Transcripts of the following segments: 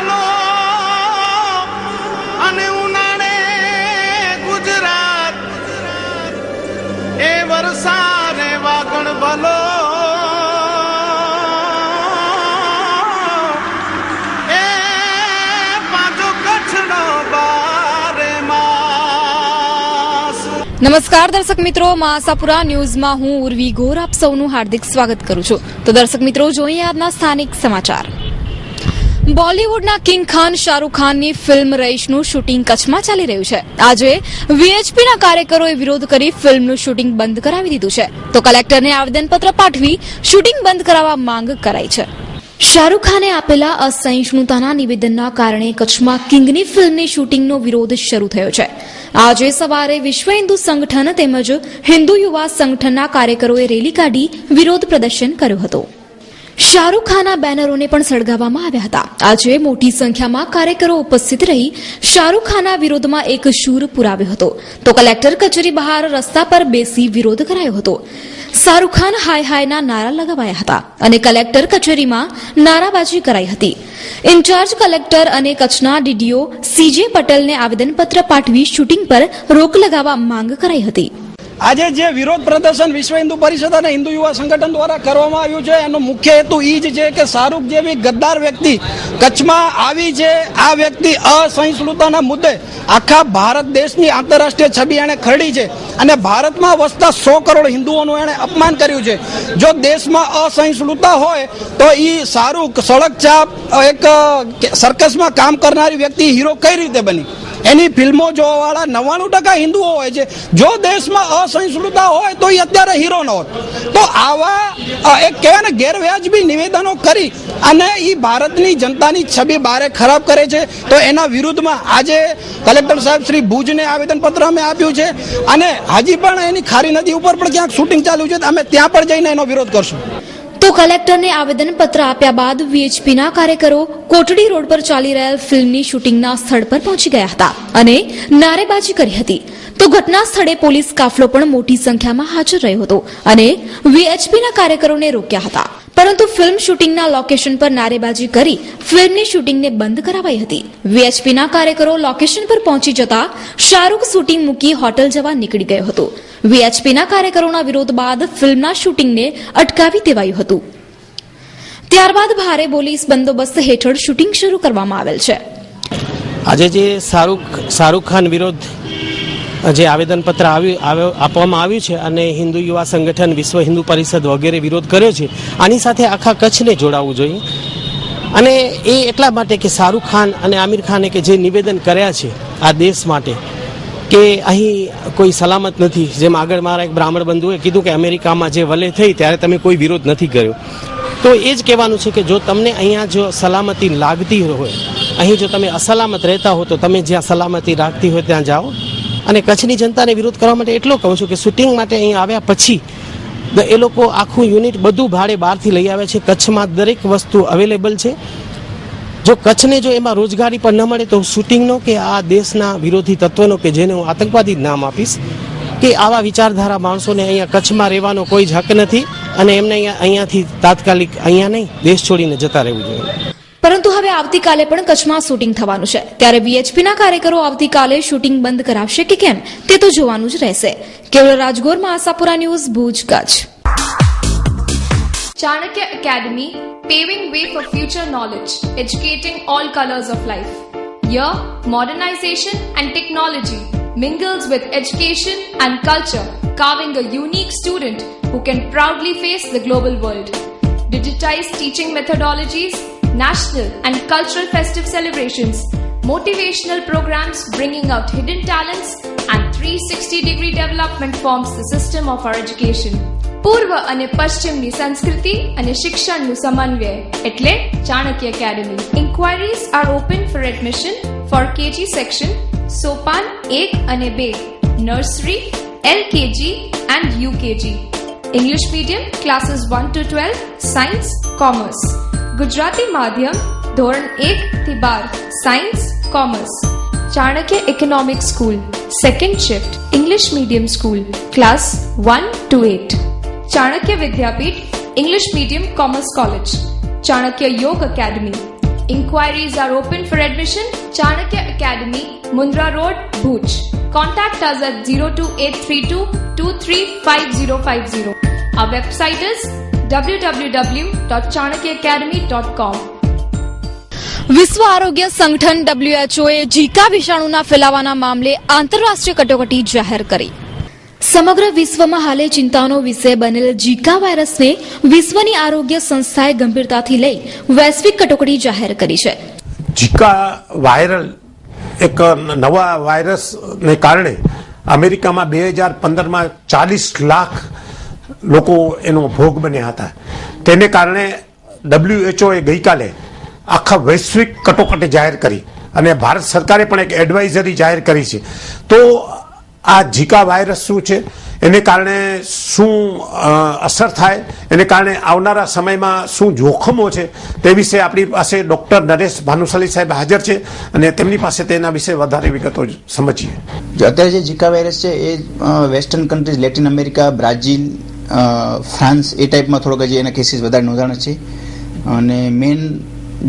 ભલો અને ઉનાળે ગુજરાત એ વરસાદે વાગણ ભલો એ પાછો કચ્છનો બારે માસ. નમસ્કાર દર્શક મિત્રો, આશાપુરા ન્યૂઝમાં હું ઉર્વી ગોર આપ સૌનું હાર્દિક સ્વાગત કરું છું. તો દર્શક મિત્રો, જોઈએ આજના સ્થાનિક સમાચાર. બોલીવુડના કિંગ ખાન શાહરૂખ ખાનની ફિલ્મ રઈશનું શૂટિંગ કચ્છમાં ચાલી રહ્યું છે. આજે વીએચપીના કાર્યકરોએ વિરોધ કરી ફિલ્મનું શૂટિંગ બંધ કરાવી દીધું છે. તો કલેક્ટરને આવેદનપત્ર પાઠવી શૂટિંગ બંધ કરાવવા માંગ કરાઈ છે. શાહરૂખ ખાને આપેલા અસહિષ્ણુતાના નિવેદનના કારણે કચ્છમાં કિંગની ફિલ્મની શૂટિંગનો વિરોધ શરૂ થયો છે. આજે સવારે વિશ્વ હિન્દુ સંગઠન તેમજ હિન્દુ યુવા સંગઠનના કાર્યકરોએ રેલી કાઢી વિરોધ પ્રદર્શન કર્યું હતું. શાહરૂખ ખાનના બેનરોને પણ સળગાવવામાં આવ્યા હતા. આજે મોટી સંખ્યામાં કાર્યકરો ઉપસ્થિત રહી શાહરૂખ ખાનના વિરોધમાં એક શૂર પુરાવ્યો હતો. તો કલેક્ટર કચેરી બહાર રસ્તા પર બેસી વિરોધ કરાયો હતો. શાહરૂખ ખાન હાય હાયના નારા લગાવાયા હતા અને કલેક્ટર કચેરીમાં નારાબાજી કરાઈ હતી. ઇન્ચાર્જ કલેક્ટર અને કચ્છના ડીડીઓ સીજે પટેલને આવેદનપત્ર પાઠવી શૂટિંગ પર રોક લગાવવા માંગ કરાઈ હતી. આજે જે વિરોધ પ્રદર્શન વિશ્વ હિન્દુ પરિષદ અને હિન્દુ યુવા સંગઠન દ્વારા કરવામાં આવ્યું છે, એનો મુખ્ય હેતુ એ જ છે કે શાહરૂખ જેવી ગદ્દાર વ્યક્તિ કચ્છમાં આવી છે. આ વ્યક્તિ અસહિષ્ણુતાના મુદ્દે આખા ભારત દેશની આંતરરાષ્ટ્રીય છબી એણે ખરડી છે અને ભારતમાં વસતા 100 કરોડ હિન્દુઓનું એણે અપમાન કર્યું છે. જો દેશમાં અસહિષ્ણુતા હોય તો એ શાહરૂખ સડક ચાપ એક સર્કસમાં કામ કરનારી વ્યક્તિ હીરો કઈ રીતે બની? એની ફિલ્મો જોવાવાળા 99% હિન્દુઓ હોય છે. જો દેશમાં અસહિષ્ણુતા હોય તો એ અત્યારે હીરો ન હોત. તો આવા એક કહેવાય ને ગેરવ્યાજબી નિવેદનો કરી અને એ ભારતની જનતાની છબી બારે ખરાબ કરે છે. તો એના વિરુદ્ધમાં આજે કલેક્ટર સાહેબ શ્રી ભુજને આવેદનપત્ર અમે આપ્યું છે અને હજી પણ એની ખારી નદી ઉપર પણ ક્યાંક શૂટિંગ ચાલુ છે. અમે ત્યાં પણ જઈને એનો વિરોધ કરશું. તો કલેક્ટરને આવેદનપત્ર આપ્યા બાદ વીએચપીના કાર્યકરો કોટડી રોડ પર ચાલી રહેલ ફિલ્મની શૂટિંગના સ્થળ પર પહોંચી ગયા હતા અને નારેબાજી કરી હતી. તો ઘટના સ્થળે પોલીસ કાફલો પણ મોટી સંખ્યામાં હાજર રહ્યો હતો અને વીએચપીના કાર્યકરોને રોક્યા હતા. પરંતુ ફિલ્મ શૂટિંગના લોકેશન પર નારેબાજી કરી ફિલ્મની શૂટિંગને બંધ કરાવાઈ હતી. વીએચપીના કાર્યકરો લોકેશન પર પહોંચી જતા શાહરૂખ શૂટિંગ મૂકી હોટલ જવા નીકળી ગયો હતો. વીએચપીના કાર્યકરોના વિરોધ બાદ ફિલ્મના શૂટિંગને અટકાવી દેવાયું હતું. ત્યારબાદ ભારે પોલીસ બંદોબસ્ત હેઠળ શૂટિંગ શરૂ કરવામાં આવેલ છે. આજે જે શાહરૂખ ખાન વિરોધ જે આવેદનપત્ર આપવામાં આવ્યું છે અને હિન્દુ યુવા સંગઠન વિશ્વ હિન્દુ પરિષદ વગેરે વિરોધ કર્યો છે, આની સાથે આખા કચ્છને જોડાવવું જોઈએ. અને એ એટલા માટે કે શાહરૂખ ખાન અને આમિર ખાને કે જે નિવેદન કર્યા છે આ દેશ માટે કે અહીં કોઈ સલામત નથી, જેમ આગળ મારા એક બ્રાહ્મણ બંધુએ કીધું કે અમેરિકામાં જે વલે થઈ ત્યારે તમે કોઈ વિરોધ નથી કર્યો. તો એ જ કહેવાનું છે કે જો તમને અહીંયા જો સલામતી લાગતી હોય, અહીં જો તમે અસલામત રહેતા હો તો તમે જ્યાં સલામતી રાખતી હોય ત્યાં જાઓ. અને કચ્છની જનતાને વિરોધ કરવા માટે એટલો કહું છું કે શૂટિંગ માટે અહીં આવ્યા પછી એ લોકો આખું યુનિટ બધું ભાડે બહારથી લઈ આવે છે. કચ્છમાં દરેક વસ્તુ અવેલેબલ છે. જો કચ્છને જો એમાં રોજગારી પણ ન મળે તો શૂટિંગનો કે આ દેશના વિરોધી તત્વનો કે જેને હું આતંકવાદી નામ આપીશ કે આવા વિચારધારા માણસોને અહીંયા કચ્છમાં રહેવાનો કોઈ જ હક નથી અને એમને અહીંયાથી તાત્કાલિક અહીંયા નહીં દેશ છોડીને જતા રહેવું જોઈએ. પરંતુ હવે આવતીકાલે પણ કચ્છમાં શૂટિંગ થવાનું છે. ત્યારે વીએચપીના કાર્યકરો આવતીકાલે શૂટિંગ બંધ કરાવશે કે કેમ તે તો જોવાનું જ રહેશે. કેવલ રાજગોરમાં Ashapura news, Bhuj, Kutch. Chanakya Academy, paving way for future knowledge, educating all colors of life. Here, modernization and technology mingles with education and culture, carving a unique student who can proudly face the global world. Digitized teaching methodologies, national and cultural festive celebrations, motivational programs bringing out hidden talents, and 360-degree development forms the system of our education. પૂર્વ અને પશ્ચિમની સંસ્કૃતિ અને શિક્ષણનું સમન્વય એટલે Chanakya academy. Inquiries are open for admission for KG section, સોપાન 1 અને 2, nursery, LKG and UKG. English medium classes 1 to 12, science, commerce. Gujarati માધ્યમ ધોરણ 1 થી 12, science, commerce. Chanakya economic school, second shift, English medium school, class 1 to 8. Chanakya Vidyapith, English medium commerce college. Chanakya યોગ academy, Inquiries are open for admission. Chanakya Academy, Mundra Road, Bhuj. Contact us at 02832 235050. Our website is www.chanakyaacademy.com. વિશ્વ આરોગ્ય સંગઠન WHO A Zika વિષાણુના ફેલાવાના મામલે આંતરરાષ્ટ્રીય કટોકટી જાહેર કરી. સમગ્ર વિશ્વમાં હાલે ચિંતાનો વિષય બનેલ ઝીકા વાયરસને વિશ્વની આરોગ્ય સંસ્થાએ ગંભીરતાથી લઈ વૈશ્વિક કટોકટી જાહેર કરી છે. ઝીકા વાયરલ એક નવા વાયરસને કારણે અમેરિકામાં 2015માં 40 લાખ લોકો એનો ભોગ બન્યા હતા. તેને કારણે WHO એ ગઈકાલે આખા વૈશ્વિક કટોકટી જાહેર કરી અને ભારત સરકારે પણ એક એડવાઇઝરી જાહેર કરી છે. તો આ ઝીકા વાયરસ શું છે, એને કારણે શું અસર થાય, એને કારણે આવનારા સમયમાં શું જોખમો છે, તે વિશે આપણી પાસે ડૉક્ટર નરેશ ભાનુશાલી સાહેબ હાજર છે અને તેમની પાસે તેના વિશે વધારે વિગતો સમજીએ. અત્યારે જે ઝીકા વાયરસ છે એ western countries, Latin America, Brazil, France એ ટાઈપમાં થોડોક હજી એના કેસીસ વધારે નોંધાણા છે. અને મેઇન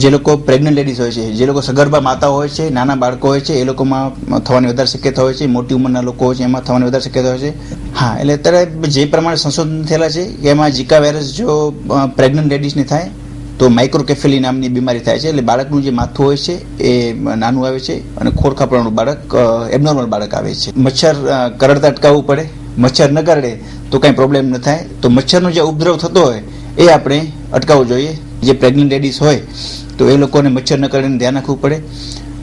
જે લોકો પ્રેગ્નન્ટ લેડીઝ હોય છે, જે લોકો સગર્ભા માતાઓ હોય છે, નાના બાળકો હોય છે, એ લોકોમાં થવાની વધારે શક્યતા હોય છે. મોટી ઉંમરના લોકો હોય છે એમાં થવાની વધારે શક્યતા હોય છે. હા, એટલે અત્યારે જે પ્રમાણે સંશોધન થયેલા છે કે એમાં ઝીકા વાયરસ જો પ્રેગ્નન્ટ લેડીઝને થાય તો માઇક્રોકેફેલી નામની બીમારી થાય છે. એટલે બાળકનું જે માથું હોય છે એ નાનું આવે છે અને ખોડખાપણાનું બાળક, એબનોર્મલ બાળક આવે છે. મચ્છર કરડતા અટકાવવું પડે. મચ્છર ન કરડે તો કાંઈ પ્રોબ્લેમ ન થાય. તો મચ્છરનો જે ઉપદ્રવ થતો હોય એ આપણે અટકાવવું જોઈએ. જે પ્રેગ્નન્ટ લેડીઝ હોય તો એ લોકોને મચ્છર ન કરીને ધ્યાન રાખવું પડે.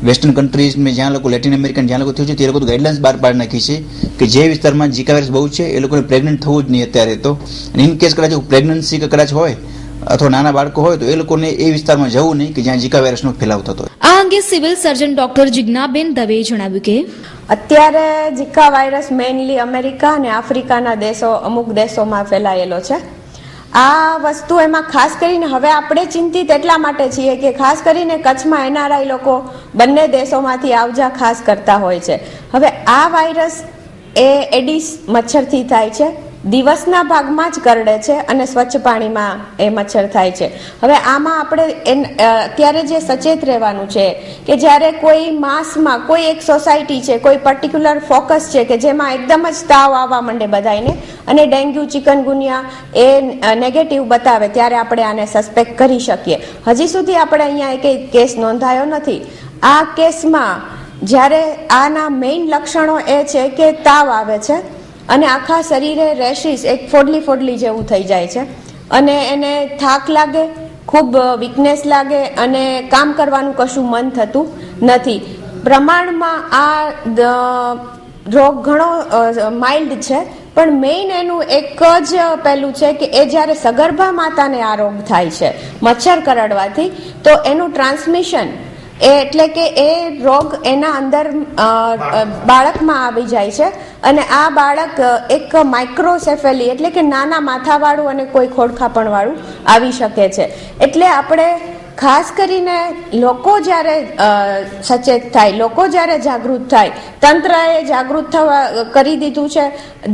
વેસ્ટર્ન કન્ટ્રીઝમાં જ્યાં લોકો, લેટિન અમેરિકન જ્યાં લોકો થયું છે તે લોકો ગાઈડલાઇન્સ બહાર પાડી નાખી છે કે જે વિસ્તારમાં ઝીકા વાયરસ બહુ છે એ લોકોને પ્રેગ્નન્ટ થવું જ નહીં અત્યારે. તો ઇન કેસ કદાચ પ્રેગ્નન્સી કદાચ હોય અથવા નાના બાળકો હોય તો એ લોકોને એ વિસ્તારમાં જવું નહીં કે જ્યાં ઝીકા વાયરસનો ફેલાવ થતો હોય. આ અંગે સિવિલ સર્જન ડોક્ટર જિજ્ઞાબેન દવેએ જણાવ્યું કે અત્યારે ઝીકા વાયરસ મેઇનલી અમેરિકા અને આફ્રિકાના દેશો, અમુક દેશોમાં ફેલાયેલો છે. આ વસ્તુ એમાં ખાસ કરીને હવે આપણે ચિંતિત એટલા માટે છીએ કે ખાસ કરીને કચ્છમાં NRI લોકો બંને દેશોમાંથી આવજા ખાસ કરતા હોય છે. હવે આ વાયરસ એ એડિસ મચ્છરથી થાય છે. દિવસના ભાગમાં જ કરડે છે અને સ્વચ્છ પાણીમાં એ મચ્છર થાય છે. હવે આમાં આપણે અત્યારે જે સચેત રહેવાનું છે કે જ્યારે કોઈ માસમાં કોઈ એક સોસાયટી છે, કોઈ પર્ટિક્યુલર ફોકસ છે કે જેમાં એકદમ જ તાવ આવવા માંડે બધાને અને ડેન્ગ્યુ, ચિકનગુનિયા એ નેગેટિવ બતાવે ત્યારે આપણે આને સસ્પેક્ટ કરી શકીએ. હજી સુધી આપણે અહીંયા એક કેસ નોંધાયો નથી. આ કેસમાં જ્યારે આના મેઇન લક્ષણો એ છે કે તાવ આવે છે અને આખા શરીરે રેશિસ, એક ફોડલી જેવું થઈ જાય છે અને એને થાક લાગે, ખૂબ વીકનેસ લાગે અને કામ કરવાનું કશું મન થતું નથી. પ્રમાણમાં આ રોગ ઘણો માઇલ્ડ છે, પણ મેઇન એનું એક જ પહેલું છે કે એ જ્યારે સગર્ભા માતાને આ રોગ થાય છે મચ્છર કરડવાથી તો એનું ટ્રાન્સમિશન એટલે કે એ રોગ એના અંદર બાળકમાં આવી જાય છે અને આ બાળક એક માઇક્રોસેફેલી એટલે કે નાના માથાવાળું અને કોઈ ખોડખાપણવાળું આવી શકે છે. એટલે આપણે ખાસ કરીને લોકો જ્યારે સચેત થાય, લોકો જ્યારે જાગૃત થાય, તંત્રએ જાગૃત થવા કરી દીધું છે.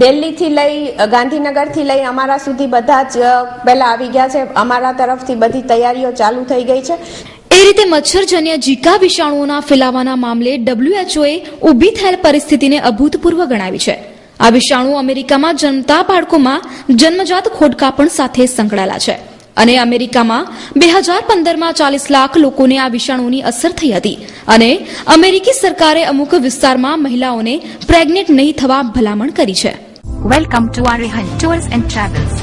દિલ્હીથી લઈ ગાંધીનગરથી લઈ અમારા સુધી બધા જ પહેલા આવી ગયા છે. અમારા તરફથી બધી તૈયારીઓ ચાલુ થઈ ગઈ છે. એ રીતે મચ્છરજન્ય ઝીકા વિષાણુઓના ફેલાવાના મામલે WHO એ ઊભી થયેલ પરિસ્થિતિને અભૂતપૂર્વ ગણાવી છે. આ વિષાણુ અમેરિકામાં જન્મતા બાળકોમાં જન્મજાત ખોડખાપણ સાથે સંકળાયેલા છે અને અમેરિકામાં 2015માં 40 લાખ લોકોને આ વિષાણુની અસર થઈ હતી અને અમેરિકી સરકારે અમુક વિસ્તારમાં મહિલાઓને પ્રેગ્નેન્ટ નહીં થવા ભલામણ કરી છે. Welcome to Arihant tours and travels.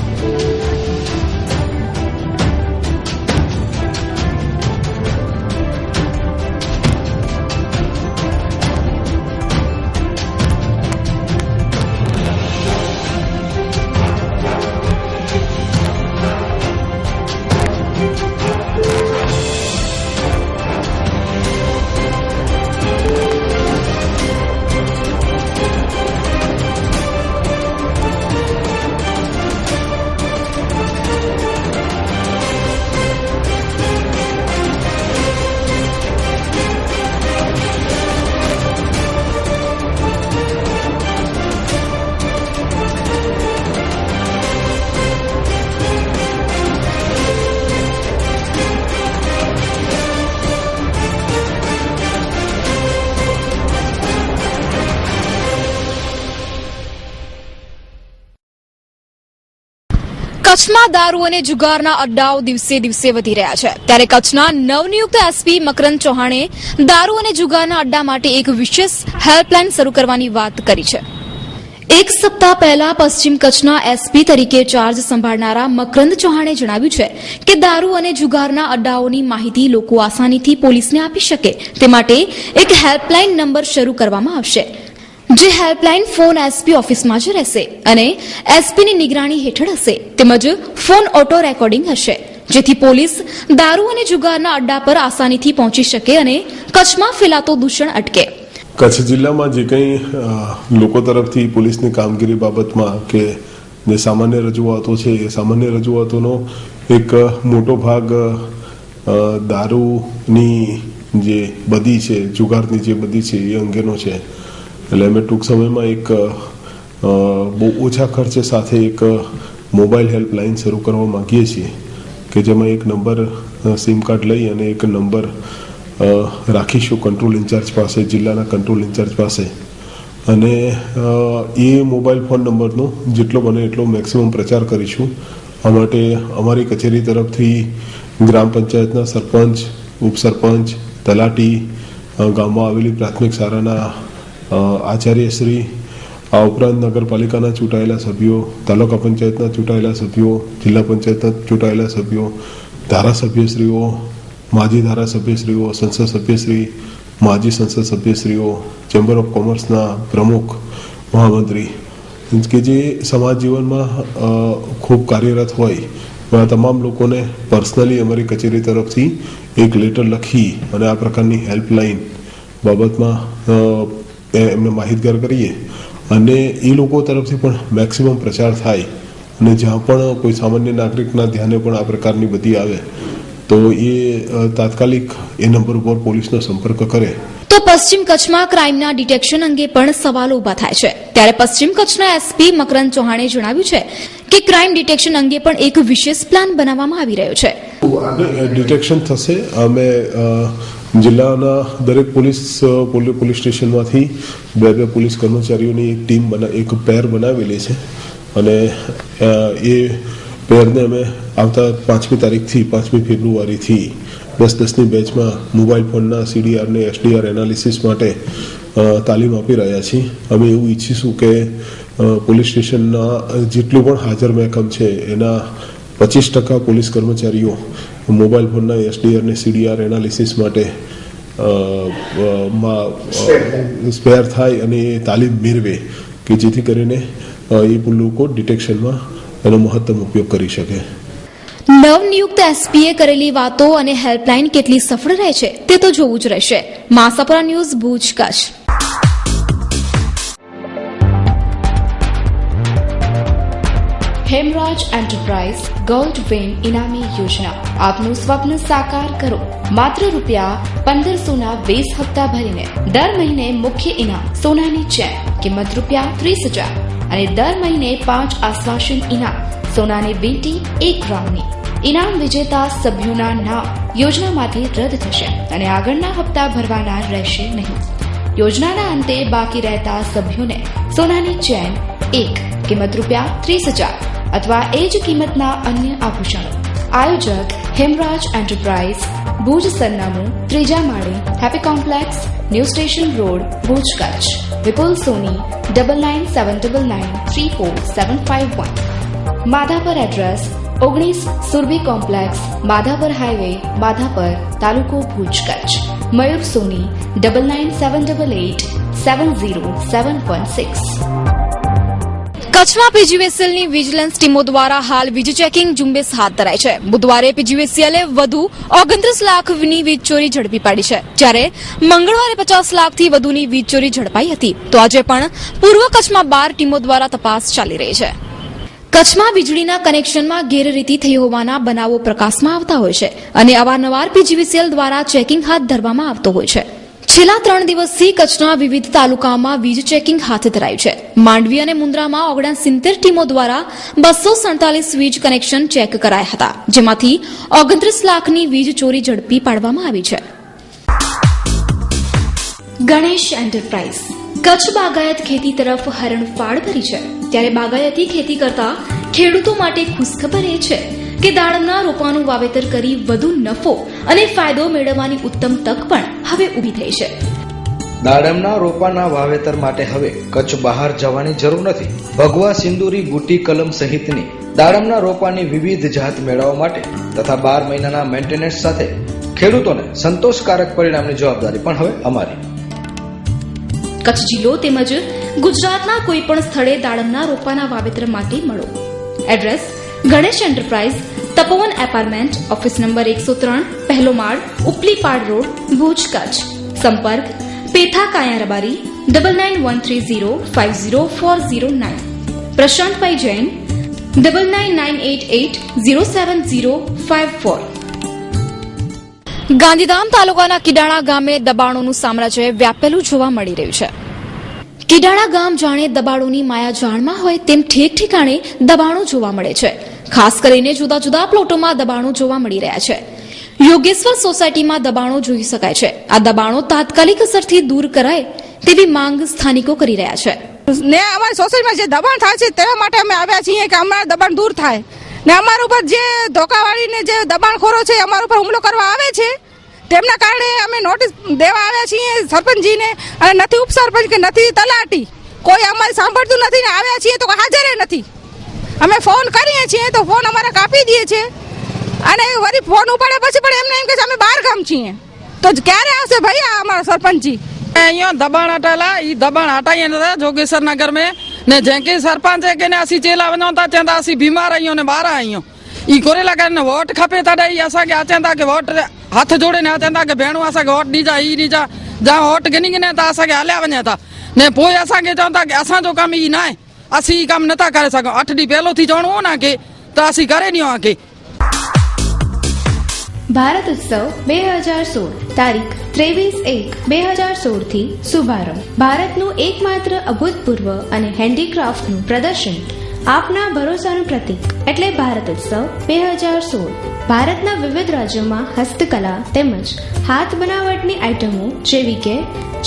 કચ્છમાં દારૂ અને જુગારના અડ્ડાઓ દિવસે દિવસે વધી રહ્યા છે ત્યારે કચ્છના નવનિયુક્ત એસપી મકરંદ ચૌહાણે દારૂ અને જુગારના અડ્ડા માટે એક વિશેષ હેલ્પલાઇન શરૂ કરવાની વાત કરી છે. એક સપ્તાહ પહેલા પશ્ચિમ કચ્છના એસપી તરીકે ચાર્જ સંભાળનારા મકરંદ ચૌહાણે જણાવ્યું છે કે દારૂ અને જુગારના અડ્ડાઓની માહિતી લોકો આસાનીથી પોલીસને આપી શકે તે માટે એક હેલ્પલાઇન નંબર શરૂ કરવામાં આવશે. જે હેલ્પલાઇન ફોન એસપી ઓફિસમાં જ રહેશે અને એસપીની નિગરાણી હેઠળ હશે તેમજ ફોન ઓટો રેકોર્ડિંગ હશે જેથી પોલીસ દારૂ અને જુગારના અડ્ડા પર આસાનીથી પહોંચી શકે અને કચ્છમાં ફેલાતો દૂષણ અટકે. કચ્છ જિલ્લામાં જે કંઈ લોકો તરફથી પોલીસની કામગીરી બાબતમાં કે જે સામાન્ય રજૂઆતો છે એ સામાન્ય રજૂઆતોનો એક મોટો ભાગ દારૂની જે બદી છે જુગારની જે બદી છે એ અંગેનો છે. એટલે અમે ટૂંક સમયમાં એક બહુ ઓછા ખર્ચે સાથે એક મોબાઈલ હેલ્પલાઇન શરૂ કરવા માગીએ છીએ કે જેમાં એક નંબર સિમ કાર્ડ લઈ અને એક નંબર રાખીશું કંટ્રોલ ઇન્ચાર્જ પાસે, જિલ્લાના કંટ્રોલ ઇન્ચાર્જ પાસે, અને એ મોબાઈલ ફોન નંબરનો જેટલો બને એટલો મેક્સિમમ પ્રચાર કરીશું. આ માટે અમારી કચેરી તરફથી ગ્રામ પંચાયતના સરપંચ, ઉપસરપંચ, તલાટી, ગામમાં આવેલી પ્રાથમિક શાળાના આચાર્યશ્રી, આ ઉપરાંત નગરપાલિકાના ચૂંટાયેલા સભ્યો, તાલુકા પંચાયતના ચૂંટાયેલા સભ્યો, જિલ્લા પંચાયતના ચૂંટાયેલા સભ્યો, ધારાસભ્યશ્રીઓ, માજી ધારાસભ્યશ્રીઓ, સંસદ સભ્યશ્રી, માજી સંસદ સભ્યશ્રીઓ, ચેમ્બર ઓફ કોમર્સના પ્રમુખ, મહામંત્રી કે જે સમાજ જીવનમાં ખૂબ કાર્યરત હોય આ તમામ લોકોને પર્સનલી અમારી કચેરી તરફથી એક લેટર લખી અને આ પ્રકારની હેલ્પલાઇન બાબતમાં એમને માહિતગાર કરીએ અને એ લોકો તરફથી પણ મેક્સિમમ પ્રચાર થાય અને જ્યાં પણ કોઈ સામાન્ય નાગરિકના ધ્યાને પણ આ પ્રકારની બધી આવે તો એ તાત્કાલિક એ નંબર ઉપર પોલીસનો સંપર્ક કરે. તો પશ્ચિમ કચ્છમાં ક્રાઇમના ડિટેક્શન અંગે પણ સવાલો ઉભા થાય છે ત્યારે પશ્ચિમ કચ્છના એસપી મકરંદ ચૌહાણે જણાવ્યું છે કે ક્રાઇમ ડિટેક્શન અંગે પણ એક વિશેષ પ્લાન બનાવવામાં આવી રહ્યો છે. ડિટેક્શન થશે. અમે જિલ્લાના દરેક પોલીસ સ્ટેશનમાંથી બે પોલીસ કર્મચારીઓની એક ટીમ એક પેર બનાવેલી છે અને એ પેરને અમે આવતા 5મી તારીખથી 5મી ફેબ્રુઆરીથી 10-10ની બેચમાં મોબાઈલ ફોનના CDR ને SDR એનાલિસિસ માટે તાલીમ આપી રહ્યા છીએ. અમે એવું ઈચ્છીશું કે પોલીસ સ્ટેશનના જેટલું પણ હાજર મહેકમ છે એના 25% પોલીસ કર્મચારીઓ મોબાઈલ ફોનના SDR ને CDR એનાલિસિસ માટે સ્પેર થાય અને એ તાલીમ મેળવે કે જેથી કરીને એ લોકો ડિટેક્શનમાં એનો મહત્તમ ઉપયોગ કરી શકે. નવનિયુક્ત એસપીએ કરેલી વાતો અને હેલ્પલાઇન કેટલી સફળ રહે છે તે તો જોવું જ રહેશે. માસાપુરા news, Bhuj, Kutch. Hemraj enterprise gold વેન ઇનામી યોજના. આપનું સ્વપ્ન સાકાર કરો. માત્ર ₹1500ના 20 હપ્તા ભરીને દર મહિને મુખ્ય ઇનામ સોનાની ચેન કિંમત ₹30,000 અને દર મહિને 5 આશ્વાસન ઇનામ સોનાની વીંટી 1 ગ્રામની. ઇનામ વિજેતા સભ્યોના નામ યોજનામાંથી રદ થશે અને આગળના હપ્તા ભરવાના રહેશે નહીં. યોજનાના અંતે બાકી રહેતા સભ્યોને સોનાની ચેન 1 કિંમત ₹30,000 અથવા એ જ કિંમતના અન્ય આભૂષણો. આયોજક હેમરાજ એન્ટરપ્રાઇઝ, ભુજ. સરનામું 3જા માળે, happy complex, new station road, Bhuj, Kutch. Vipul Soni 9972934751. Madhapar address 19 Surbhi complex, Madhapar highway, Madhapar, તાલુકો ભુજ, કચ્છ. મયુર સોની 9978870716. કચ્છમાં પીજીવીસીએલની વિજિલન્સ ટીમો દ્વારા હાલ વીજ ચેકિંગ ઝુંબેશ હાથ ધરાઈ છે. બુધવારે પીજીવીસીએલે વધુ 29 લાખની વીજ ચોરી ઝડપી પાડી છે જ્યારે મંગળવારે 50 લાખથી વધુની વીજ ચોરી ઝડપાઈ હતી. તો આજે પણ પૂર્વ કચ્છમાં 12 ટીમો દ્વારા તપાસ ચાલી રહી છે. કચ્છમાં વીજળીના કનેક્શનમાં ગેરરીતિ થઈ હોવાના બનાવો પ્રકાશમાં આવતા હોય છે અને અવારનવાર પીજીવીસીએલ દ્વારા ચેકિંગ હાથ ધરવામાં આવતો હોય છે. છેલ્લા 3 દિવસથી કચ્છના વિવિધ તાલુકાઓમાં વીજ ચેકિંગ હાથ ધરાયું છે. માંડવી અને મુન્દ્રામાં 69 ટીમો દ્વારા 247 વીજ કનેક્શન ચેક કરાયા હતા જેમાંથી 29 લાખની વીજ ચોરી ઝડપી પાડવામાં આવી છે. ગણેશ એન્ટરપ્રાઇઝ કચ્છ બાગાયત ખેતી તરફ હરણફાળ ભરી છે ત્યારે બાગાયતી ખેતી કરતા ખેડૂતો માટે ખુશખબર એ છે કે દાડમના રોપાનું વાવેતર કરી વધુ નફો અને ફાયદો મેળવવાની ઉત્તમ તક પણ હવે ઊભી થઈ છે. દાડમના રોપાના વાવેતર માટે હવે કચ્છ બહાર જવાની જરૂર નથી. ભગવા, સિંદુરી, બુટી, કલમ સહિતની દાડમના રોપાની વિવિધ જાત મેળવવા માટે તથા 12 મહિનાના મેન્ટેનન્સ સાથે ખેડૂતોને સંતોષકારક પરિણામની જવાબદારી પણ હવે અમારી. કચ્છ જિલ્લો તેમજ ગુજરાતના કોઈ પણ સ્થળે દાડમના રોપાના વાવેતર માટે મળો. એડ્રેસ: ગણેશ એન્ટરપ્રાઇઝ, તપોવન એપાર્ટમેન્ટ, ઓફિસ નંબર 103, પહેલો માળ, ઉપલીપાડ રોડ, ભુજ, કચ્છ. સંપર્ક: પેથા કાયા રબારી 9913050409, પ્રશાંતભાઈ જૈન 9998807054. ગાંધીધામ તાલુકાના કિડાણા ગામે દબાણોનું સામ્રાજ્ય વ્યાપેલું જોવા મળી રહ્યું છે. કિડાણા ગામ જાણે દબાણોની માયાજાળમાં હોય તેમ ઠેક ઠેકાણે દબાણો જોવા મળે છે. ખાસ કરીને જુદા જુદા પ્લોટોમાં દબાણો જોવા મળી રહ્યા છે. યોગેશ્વર સોસાયટીમાં દબાણો જોઈ શકાય છે. આ દબાણો તાત્કાલિક અસરથી દૂર કરાય તેવી માંગ સ્થાનિકો કરી રહ્યા છે. ને અમારી સોસાયટીમાં જે દબાણ થાય છે તેના માટે અમે આવ્યા છીએ કે અમારા દબાણ દૂર થાય ને અમારા ઉપર જે ધોકાવાળીને જે દબાણખોરો છે અમારા ઉપર હુમલો કરવા આવે છે તેમના કારણે અમે નોટિસ દેવા આવ્યા છીએ સરપંચજીને, અને નથી ઉપસરપંચ કે નથી તલાટી, કોઈ અમારી સાંભળતું નથી ને આવ્યા છીએ તો હાજર નથી. અમે ફોન કરીએ છીએ તો ફોન અમારા કાપી દે છે અને વળી ફોન ઉપાડે પછી પણ એમને એમ કે અમે બહાર ગામ છીએ. તો ક્યારે આવશે ભાઈ આ અમારા સરપંચજી? અહીંયા દબાણ हटाला ई दबाण हटाई था जोगेश्वर नगर में ने जैके सरपंच है के ने असी चेला वनो ता चंदा असी बीमार आइयो ने बाहर आइयो ई कोरे लगा ने वोट खपे ता ई असा के आचंदा के वोट हाथ जोड़े ने आचंदा के भेणो असा के वोट दीजा ई दीजा जा वोट गनी ने ता असा के हाल्या वने था ने पोय असा के चंदा के असा जो काम ई ना असी ई काम नता करे सको 8 दी पहलो थी जाणो ना के तो असी करे नहीं आके. ભારત ઉત્સવ 2016 તારીખ 23/1/2016 થી શુભારંભ. ભારતનું એકમાત્ર અભૂતપૂર્વ અને હેન્ડીક્રાફ્ટનું પ્રદર્શન, આપના ભરોસાનું પ્રતીક એટલે ભારત ઉત્સવ 2016. ભારતના વિવિધ રાજ્યોમાં હસ્તકલા તેમજ હાથ બનાવટની આઇટમો જેવી કે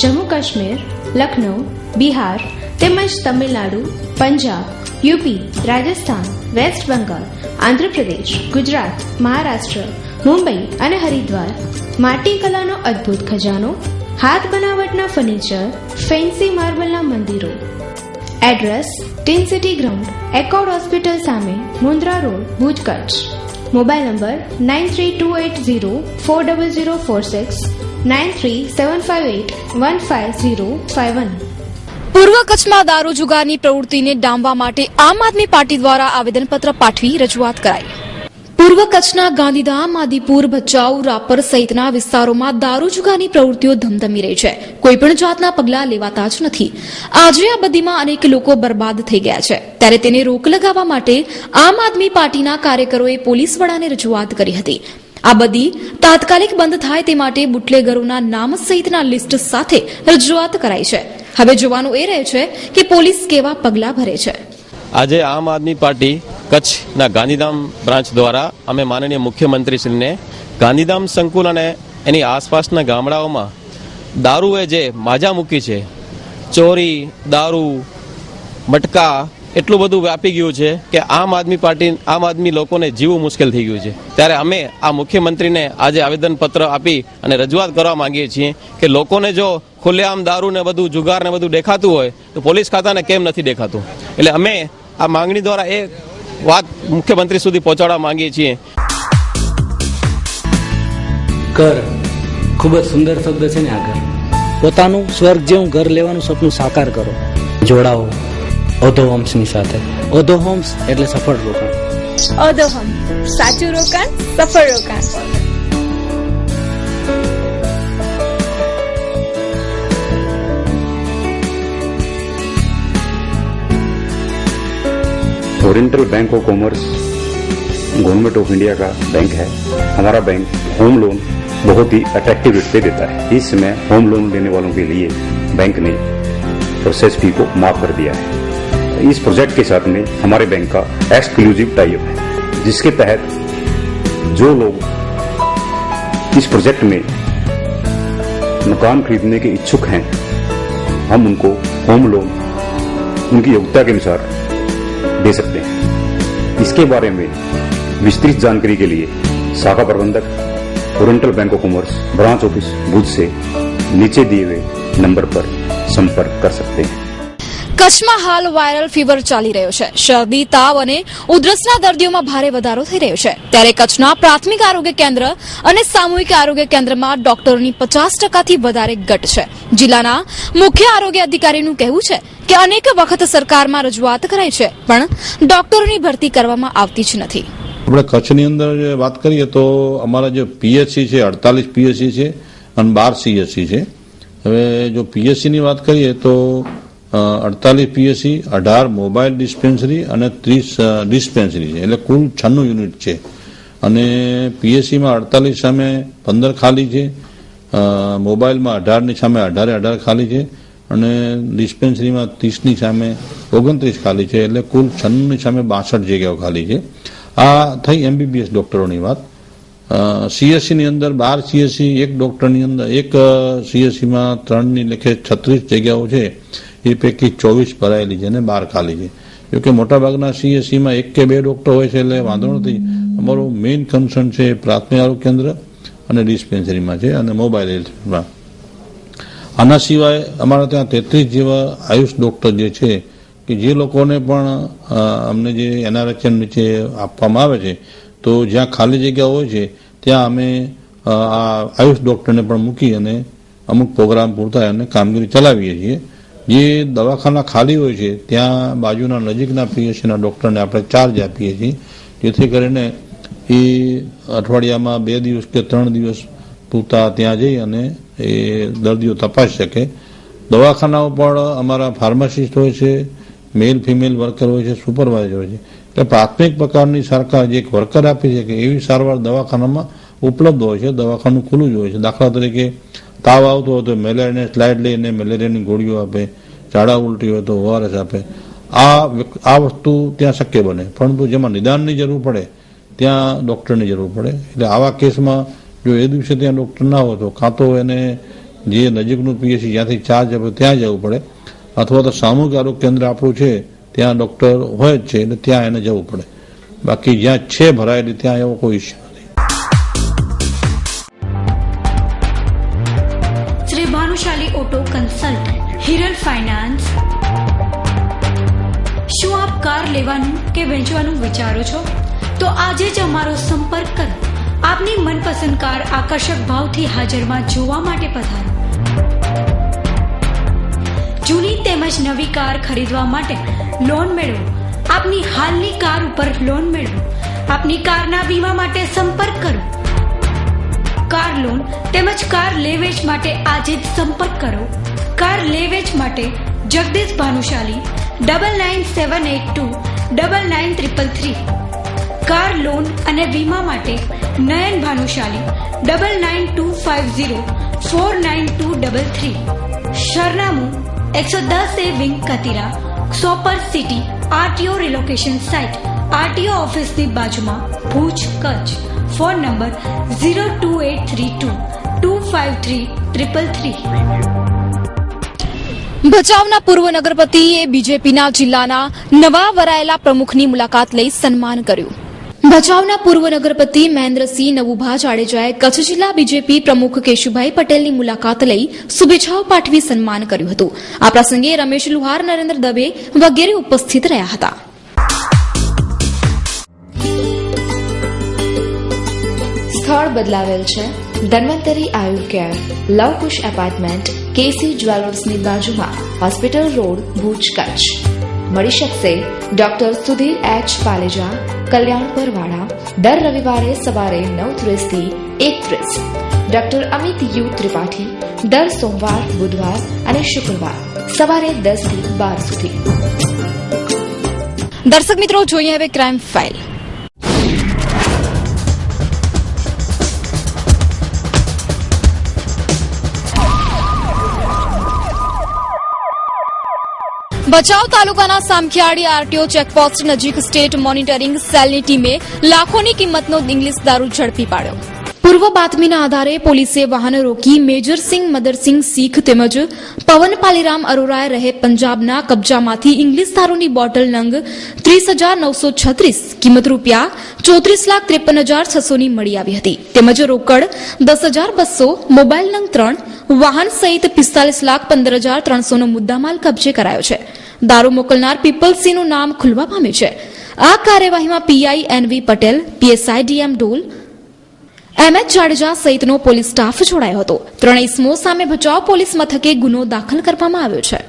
જમ્મુ કાશ્મીર, લખનઉ, બિહાર તેમજ તમિલનાડુ, પંજાબ, યુપી, રાજસ્થાન, વેસ્ટ બંગાળ, આંધ્રપ્રદેશ, ગુજરાત, મહારાષ્ટ્ર, મુંબઈ અને હરિદ્વાર માટી કલાનો અદ્ભુત ખજાનો, હાથ બનાવટના ફર્નિચર, ફેન્સી માર્બલના મંદિરો. Address: tin city ground, accord hospital સામે, Mundra road, Bhuj, Kutch. Mobile number 9328040046, 9375815051. પૂર્વ કચ્છમાં દારૂ જુગારની પ્રવૃત્તિને ડામવા માટે આમ આદમી પાર્ટી દ્વારા આવેદનપત્ર પાઠવી રજૂઆત કરાઈ. પૂર્વ કચ્છના ગાંધીધામ, આદિપુર, ભચાઉ, રાપર સહિતના વિસ્તારોમાં દારૂ જુગારની પ્રવૃત્તિઓ ધમધમી રહી છે. કોઈપણ જાતના પગલાં લેવાતા જ નથી. આજે આ બધીમાં અનેક લોકો બરબાદ થઈ ગયા છે. ત્યારે તેને રોક લગાવવા માટે આમ આદમી પાર્ટીના કાર્યકરોએ પોલીસ વડાને રજૂઆત કરી હતી. આ બધી તાત્કાલિક બંધ થાય તે માટે બુટલેગરોના નામ સહિતના લિસ્ટ સાથે રજૂઆત કરાઈ છે. હવે જોવાનું એ રહે છે કે પોલીસ કેવા પગલાં ભરે છે. આજે આમ આદમી પાર્ટી કચ્છના ગાંધીધામ બ્રાન્ચ દ્વારા અમે માનનીય મુખ્યમંત્રીશ્રીને ગાંધીધામ સંકુલ અને એની આસપાસના ગામડાઓમાં દારૂએ જે માજા મૂકી છે, ચોરી, દારૂ, મટકા એટલું બધું વ્યાપી ગયું છે કે આમ આદમી લોકોને જીવવું મુશ્કેલ થઈ ગયું છે. ત્યારે અમે આ મુખ્યમંત્રીને આજે આવેદનપત્ર આપી અને રજૂઆત કરવા માંગીએ છીએ કે લોકોને જો ખુલ્લેઆમ દારૂ ને બધું જુગાર ને બધું દેખાતું હોય તો પોલીસ ખાતાને કેમ નથી દેખાતું. એટલે અમે આ માંગણી દ્વારા એ વાત મુખ્યમંત્રી સુધી પહોંચાડવા માંગીએ છીએ. ઘર ખૂબ જ સુંદર શબ્દ છે ને. આ ઘર પોતાનું સ્વર્ગ જેવું ઘર લેવાનું સપનું સાકાર કરો. જોડાઓ ઓધો હોમ્સની સાથે. ઓધો હોમ્સ એટલે સફળ રોકાણ. ઓધો હોમ્સ, સાચું રોકાણ, સફળ રોકાણ. Oriental bank of commerce government of India का बैंक है. हमारा बैंक होम लोन बहुत ही अट्रैक्टिव रेट पे देता है. इस समय होम लोन लेने वालों के लिए बैंक ने प्रोसेस फी को माफ कर दिया है. इस प्रोजेक्ट के साथ में हमारे बैंक का एक्सक्लूसिव टाई अप है, जिसके तहत जो लोग इस प्रोजेक्ट में मकान खरीदने के इच्छुक हैं, हम उनको होम लोन उनकी योग्यता के अनुसार दे सकते हैं. इसके बारे में विस्तृत जानकारी के लिए शाखा प्रबंधक oriental bank of commerce branch office Bhuj से नीचे दिए हुए नंबर पर संपर्क कर सकते हैं। કચ્છમાં હાલ વાયરલ ફીવર ચાલી રહ્યો છે. શરદી, તાવ અને ઉધરસના દર્દીઓમાં ભારે વધારો થઈ રહ્યો છે. ત્યારે કચ્છના પ્રાથમિક આરોગ્ય કેન્દ્ર અને સામૂહિક આરોગ્ય કેન્દ્રમાં ડોક્ટરોની 50%થી વધારે ઘટ છે. જિલ્લાના મુખ્ય આરોગ્ય અધિકારીનું કહેવું છે કે અનેક વખત સરકારમાં રજૂઆત કરાઈ છે, પણ ડોક્ટરોની ભરતી કરવામાં આવતી જ નથી. આપણે કચ્છની અંદર વાત કરીએ તો અમારા જે પીએચસી છે 48 પીએચસી છે અને 12 સીએચસી છે. હવે જો પીએચસીની વાત કરીએ તો 48 પીએચસી, 18 મોબાઈલ ડિસ્પેન્સરી અને 30 ડિસ્પેન્સરી છે, એટલે કુલ 96 યુનિટ છે. અને પીએચસીમાં 48 સામે 15 ખાલી છે, મોબાઈલમાં 18ની સામે 18 ખાલી છે અને ડિસ્પેન્સરીમાં 30ની સામે 29 ખાલી છે, એટલે કુલ 96ની સામે 62 જગ્યાઓ ખાલી છે. આ થઈ એમબીબીએસ ડોક્ટરોની વાત. સીએસસીની અંદર 12 સીએસસી, એક ડોક્ટરની અંદર એક સીએસસીમાં 3ની લેખે 36 જગ્યાઓ છે, એ પૈકી 24 ભરાયેલી છે અને 12 ખાલી છે. જોકે મોટાભાગના સીએસસીમાં 1 કે 2 ડોક્ટર હોય છે એટલે વાંધો નથી. અમારું મેઇન કન્સર્ન છે પ્રાથમિક આરોગ્ય કેન્દ્ર અને ડિસ્પેન્સરીમાં છે અને મોબાઈલ હેલ્થમાં. આના સિવાય અમારા ત્યાં 33 જેવા આયુષ ડોક્ટર જે છે કે જે લોકોને પણ અમને જે એનઆરએચએમ નીચે આપવામાં આવે છે, તો જ્યાં ખાલી જગ્યા હોય છે ત્યાં અમે આ આયુષ ડોક્ટરને પણ મૂકી અને અમુક પ્રોગ્રામ પૂરતા અને કામગીરી ચલાવીએ છીએ. જે દવાખાના ખાલી હોય છે ત્યાં બાજુના નજીકના પીએચસીના ડોક્ટરને આપણે ચાર્જ આપીએ છીએ, જેથી કરીને એ અઠવાડિયામાં 2 દિવસ કે 3 દિવસ પૂરતા ત્યાં જઈ અને એ દર્દીઓ તપાસી શકે. દવાખાનાઓ પણ અમારા ફાર્માસિસ્ટ હોય છે, મેલ ફિમેલ વર્કર હોય છે, સુપરવાઇઝર હોય છે. એટલે પ્રાથમિક પ્રકારની સરકાર જે એક વર્કર આપી છે કે એવી સારવાર દવાખાનામાં ઉપલબ્ધ હોય છે. દવાખાનું ખુલ્લું જ હોય છે. દાખલા તરીકે તાવ આવતો હોય તો મેલેરિયાની સ્લાઇડ લઈને મેલેરિયાની ગોળીઓ આપે, ઝાડા ઉલટી હોય તો ઓઆરએસ આપે. આ વસ્તુ ત્યાં શક્ય બને, પરંતુ જેમાં નિદાનની જરૂર પડે ત્યાં ડૉક્ટરની જરૂર પડે. એટલે આવા કેસમાં જો એ દિવસે ત્યાં ડૉક્ટર ના હોય તો કાં તો એને જે નજીકનું પીએચસી જ્યાંથી ચાર્જ આપે ત્યાં જવું પડે, અથવા તો સામૂહિક આરોગ્ય કેન્દ્ર આપણું છે ત્યાં ડૉક્ટર હોય જ છે એટલે ત્યાં એને જવું પડે. બાકી જ્યાં છે ભરાયેલી ત્યાં એવો કોઈ ઇસ્યુ નથી. Shri Bhanushali auto consult, Hiral finance. શું આપ કાર લેવાનું કે વેચવાનું વિચારો છો? તો આજે જ અમારો સંપર્ક કરો. આપની મનપસંદ કાર આકર્ષક ભાવથી હાજરમાં જોવા માટે પધારો. જૂની તેમજ નવી કાર ખરીદવા માટે લોન મેળવો. આપની હાલની કાર ઉપર લોન મેળવો. આપની કારના વીમા માટે સંપર્ક કરો. કાર લોન તેમજ કાર લે વેચ માટે આજે જ સંપર્ક કરો. કાર લે વેચ માટે જગદીશ ભાનુશાલી 9978299333. કાર લોન અને વીમા માટે નયન ભાનુશાલી 9925049233. સરનામું 110 wing Katira, super city, RTO relocation site, RTO ઓફિસની બાજુમાં, ભુજ, કચ્છ. Phone number 02832253333. ભચાઉના પૂર્વ નગરપતિએ બીજેપીના જિલ્લાના નવા વરાયેલા પ્રમુખની મુલાકાત લઈ સન્માન કર્યું. ભચાઉના પૂર્વ નગરપતિ મહેન્દ્રસિંહ નવુભા જાડેજાએ કચ્છ જિલ્લા બીજેપી પ્રમુખ કેશુભાઈ પટેલની મુલાકાત લઈ શુભેચ્છાઓ પાઠવી સન્માન કર્યું હતું. આ પ્રસંગે રમેશ લુહાર, નરેન્દ્ર દવે વગેરે ઉપસ્થિત રહ્યા હતા. સ્થળ બદલાવેલ છે. ધન્વંતરી આયુર કેર, લવકુશ એપાર્ટમેન્ટ, કેસી જ્વેલર્સની બાજુમાં, હોસ્પિટલ રોડ, ભુજ, કચ્છ. મળી શકશે ડોક્ટર સુધીર એચ પાલેજા, કલ્યાણ પરવાડા, દર રવિવારે સવારે 9:30 થી 1:30. ડોક્ટર અમિત યુ ત્રિપાઠી દર સોમવાર, બુધવાર અને શુક્રવાર સવારે 10 થી 12 સુધી. દર્શક મિત્રો, જોઈએ હવે ક્રાઇમ ફાઇલ. ભચાઉ તાલુકાના સામખિયાળી આરટીઓ ચેકપોસ્ટ નજીક સ્ટેટ મોનિટરિંગ સેલની ટીમે લાખોની કિંમતનો ઇંગ્લિશ દારૂ ઝડપી પાડ્યો. પૂર્વ બાતમીના આધારે પોલીસે વાહન રોકી મેજરસિંહ મદરસિંહ શીખ તેમજ પવન પાલીરામ અરોરાએ રહે પંજાબના કબજામાંથી ઇંગ્લિશ દારૂની બોટલ નંગ 30,936 કિંમત રૂપિયા 34,53,600 ની મળી આવી હતી તેમજ રોકડ 10,200 મોબાઈલ નંગ 3 વાહન સહિત 45,15,300 નો મુદ્દામાલ કબજે કરાયો છે. દારૂ મોકલનાર પીપલસીનું નામ ખુલવા પામ્યું છે. આ કાર્યવાહીમાં PI NV Patel, PSI DM Dol, MH Jadeja સહિતનો પોલીસ સ્ટાફ જોડાયો હતો. 3 ઇસમો સામે ભચાઉ પોલીસ મથકે ગુનો દાખલ કરવામાં આવ્યો છે.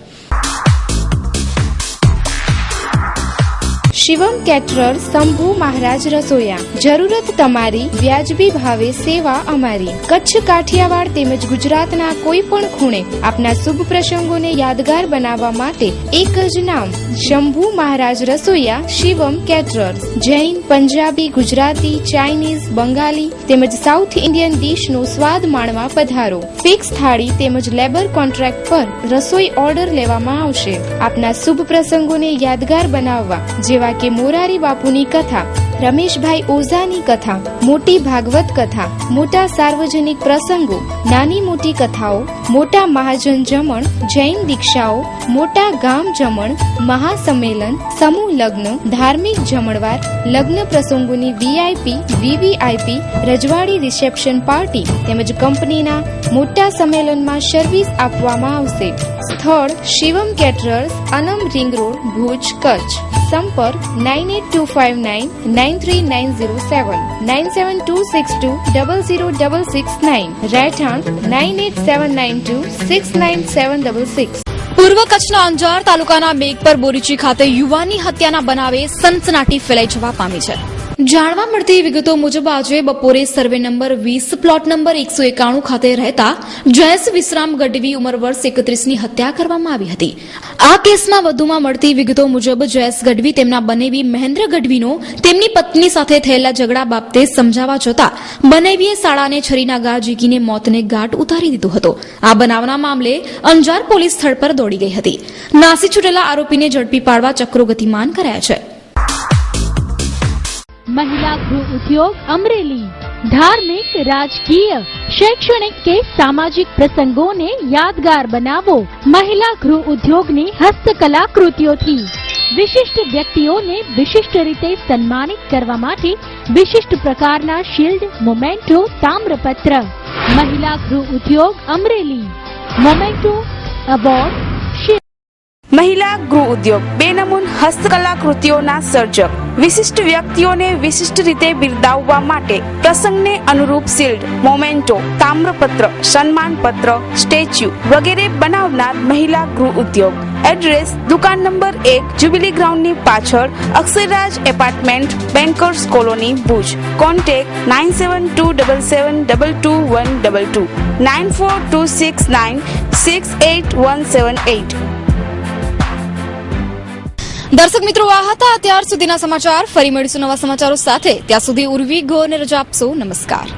શિવમ કેટરર્સ, શંભુ મહારાજ રસોયા. જરૂરત તમારી, વ્યાજબી ભાવે સેવા અમારી. કચ્છ, કાઠિયાવાડ તેમજ ગુજરાતના કોઈ પણ ખૂણે આપના શુભ પ્રસંગોને યાદગાર બનાવવા માટે એક જ નામ, શંભુ મહારાજ રસોયા, શિવમ કેટરર્સ. જૈન, પંજાબી, ગુજરાતી, ચાઇનીઝ, બંગાળી તેમજ સાઉથ ઇન્ડિયન ડીશનો સ્વાદ માણવા પધારો. ફિક્સ થાળી તેમજ લેબર કોન્ટ્રાક્ટ પર રસોઈ ઓર્ડર લેવામાં આવશે. આપના શુભ પ્રસંગોને યાદગાર બનાવવા જેવા કે મોરારી બાપુની કથા, રમેશભાઈ ઓઝાની કથા, મોટી ભાગવત કથા, મોટા સાર્વજનિક પ્રસંગો, નાની મોટી કથાઓ, મોટા મહાજન જમણ, જૈન દીક્ષાઓ, મોટા ગામ જમણ, મહાસંમેલન, સમૂહ લગ્ન, ધાર્મિક જમણવાર, લગ્ન પ્રસંગોની વીઆઈપી, વીવીઆઈપી, રજવાડી રિસેપ્શન પાર્ટી તેમજ કંપનીના મોટા સંમેલનમાં સર્વિસ આપવામાં આવશે. સ્થળ શિવમ કેટરર્સ, અનમ રિંગ રોડ, ભુજ, કચ્છ. સંપર્ક 9825993907, 9726200669, રહેઠાણ 9879269766. પૂર્વ કચ્છના અંજાર તાલુકાના મેઘપર બોરીચી ખાતે યુવાનની હત્યાના બનાવે સનસનાટી ફેલાઈ જવા પામી છે. જાણવા મળતી વિગતો મુજબ આજે બપોરે સર્વે નંબર 20 પ્લોટ નંબર 191 ખાતે રહેતા જયેશ વિશ્રામ ગઢવી ઉંમર વર્ષ 31 ની હત્યા કરવામાં આવી હતી. આ કેસમાં વધુમાં મળતી વિગતો મુજબ જયેશ ગઢવી તેમના બનેવી મહેન્દ્ર ગઢવીનો તેમની પત્ની સાથે થયેલા ઝઘડા બાબતે સમજાવવા જતા બનેવીએ સાળાને છરીના ઘા ઝીકીને મોતને ઘાટ ઉતારી દીધો હતો. આ બનાવના મામલે અંજાર પોલીસ સ્થળ પર દોડી ગઈ હતી. નાસી છૂટેલા આરોપીને ઝડપી પાડવા ચક્રો ગતિમાન કરાયા છે. महिला गृह उद्योग अमरेली धार्मिक, राजकीय, शैक्षणिक के सामाजिक प्रसंगों ने यादगार बनावो. महिला गृह उद्योगની હસ્તકલાકૃતિઓથી વિશિષ્ટ વ્યક્તિઓને વિશિષ્ટ રીતે સન્માનિત કરવા માટે વિશિષ્ટ પ્રકારના શિલ્ડ, મોમેન્ટો, તામ્રપત્ર. महिला गृह उद्योग अमरेली, मोमेंटो, अवॉर्ड. મહિલા ગૃહ ઉદ્યોગ બેનમૂન હસ્તકલાકૃતિઓના સર્જક. વિશિષ્ટ વ્યક્તિઓને વિશિષ્ટ રીતે બિરદાવવા માટે પ્રસંગને અનુરૂપ શિલ્ડ, મોમેન્ટો, તામ્રપત્ર, સન્માનપત્ર, સ્ટેચ્યુ વગેરે બનાવનાર મહિલા ગૃહ ઉદ્યોગ. એડ્રેસ દુકાન નંબર 1, જ્યુબિલી ગ્રાઉન્ડની પાછળ, Akshayraj apartment, bankers colony, Bhuj. Contact 9727722122, 9426968178. દર્શક મિત્રો, આ હતા અત્યાર સુધીના સમાચાર. ફરી મળીશું નવા સમાચારો સાથે. ત્યાં સુધી ઉર્વી ગોને રજા આપશો. નમસ્કાર.